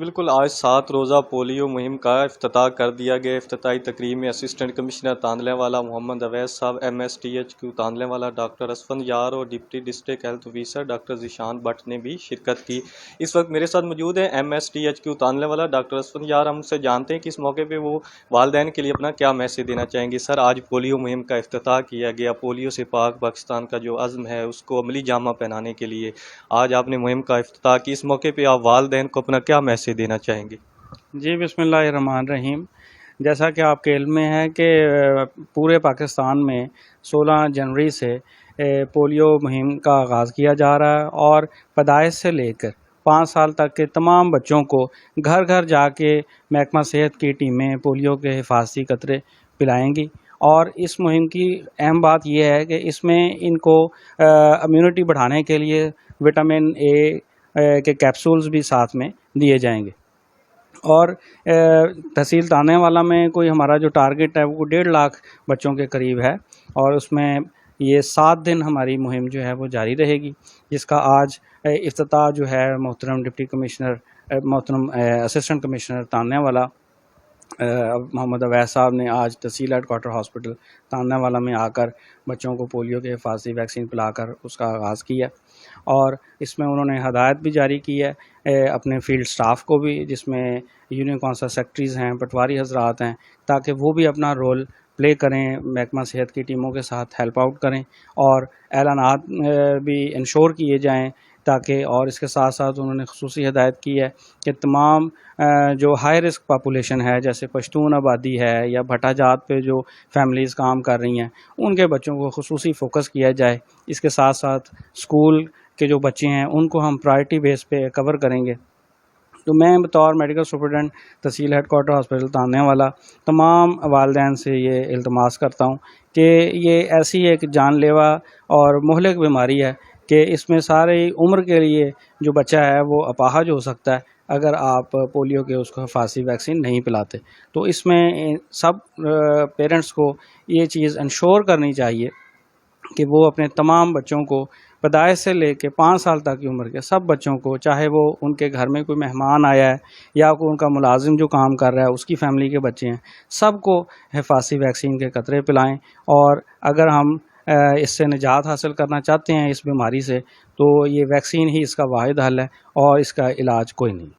بالکل آج 7 روزہ پولیو مہم کا افتتاح کر دیا گیا۔ افتتاحی تقریب میں اسسٹنٹ کمشنر تانلے والا محمد اویس صاحب، MSTHQ تانلے والا ڈاکٹر اسفند یار اور deputy district health officer doctor Zeeshan but نے بھی شرکت کی۔ اس وقت میرے ساتھ موجود ہیں MSTHQ تانلے والا ڈاکٹر اسفند یار۔ ہم سے جانتے ہیں کہ اس موقع پہ وہ والدین کے لیے اپنا کیا میسج دینا چاہیں گے۔ سر، آج پولیو مہم کا افتتاح کیا گیا۔ پولیو سے پاک پاکستان کا جو عزم ہے اس کو عملی جامہ پہنانے کے لیے آج آپ نے مہم کا افتتاح کی۔ اس موقع پہ آپ والدین کو اپنا کیا میسج دینا چاہیں گے؟ جی، بسم اللہ الرحمن الرحیم۔ جیسا کہ آپ کے علم میں ہے کہ پورے پاکستان میں 16 جنوری سے پولیو مہم کا آغاز کیا جا رہا ہے اور پیدائش سے لے کر 5 سال تک کے تمام بچوں کو گھر گھر جا کے محکمہ صحت کی ٹیمیں پولیو کے حفاظتی قطرے پلائیں گی۔ اور اس مہم کی اہم بات یہ ہے کہ اس میں ان کو امیونٹی بڑھانے کے لیے وٹامن اے کے کیپسولز بھی ساتھ میں دیے جائیں گے۔ اور تحصیل تانے والا میں کوئی ہمارا جو ٹارگٹ ہے وہ 1.5 لاکھ بچوں کے قریب ہے، اور اس میں یہ 7 دن ہماری مہم جو ہے وہ جاری رہے گی، جس کا آج افتتاح جو ہے محترم ڈپٹی کمشنر محترم اسسٹنٹ کمشنر تاننے والا محمد اویس صاحب نے آج تحصیل ہیڈ کوارٹر ہاسپٹل تاننے والا میں آ کر بچوں کو پولیو کے حفاظتی ویکسین پلا کر اس کا آغاز کیا۔ اور اس میں انہوں نے ہدایت بھی جاری کی ہے اپنے فیلڈ سٹاف کو بھی، جس میں یونین کونسل سیکرٹریز ہیں، پٹواری حضرات ہیں، تاکہ وہ بھی اپنا رول پلے کریں، محکمہ صحت کی ٹیموں کے ساتھ ہیلپ آؤٹ کریں اور اعلانات بھی انشور کیے جائیں تاکہ، اور اس کے ساتھ ساتھ انہوں نے خصوصی ہدایت کی ہے کہ تمام جو ہائی رسک پاپولیشن ہے، جیسے پشتون آبادی ہے یا بھٹا جات پہ جو فیملیز کام کر رہی ہیں، ان کے بچوں کو خصوصی فوکس کیا جائے۔ اس کے ساتھ ساتھ اسکول کے جو بچے ہیں ان کو ہم پرائرٹی بیس پہ کور کریں گے۔ تو میں بطور میڈیکل سپرنٹینڈنٹ تحصیل ہیڈ کوارٹر ہاسپٹل تاننے والا تمام والدین سے یہ التماس کرتا ہوں کہ یہ ایسی ایک جان لیوا اور مہلک بیماری ہے کہ اس میں ساری عمر کے لیے جو بچہ ہے وہ اپاہج ہو سکتا ہے اگر آپ پولیو کے اس کو حفاظتی ویکسین نہیں پلاتے۔ تو اس میں سب پیرنٹس کو یہ چیز انشور کرنی چاہیے کہ وہ اپنے تمام بچوں کو پیدائش سے لے کے 5 سال تک کی عمر کے سب بچوں کو، چاہے وہ ان کے گھر میں کوئی مہمان آیا ہے یا کوئی ان کا ملازم جو کام کر رہا ہے اس کی فیملی کے بچے ہیں، سب کو حفاظتی ویکسین کے قطرے پلائیں۔ اور اگر ہم اس سے نجات حاصل کرنا چاہتے ہیں اس بیماری سے، تو یہ ویکسین ہی اس کا واحد حل ہے اور اس کا علاج کوئی نہیں۔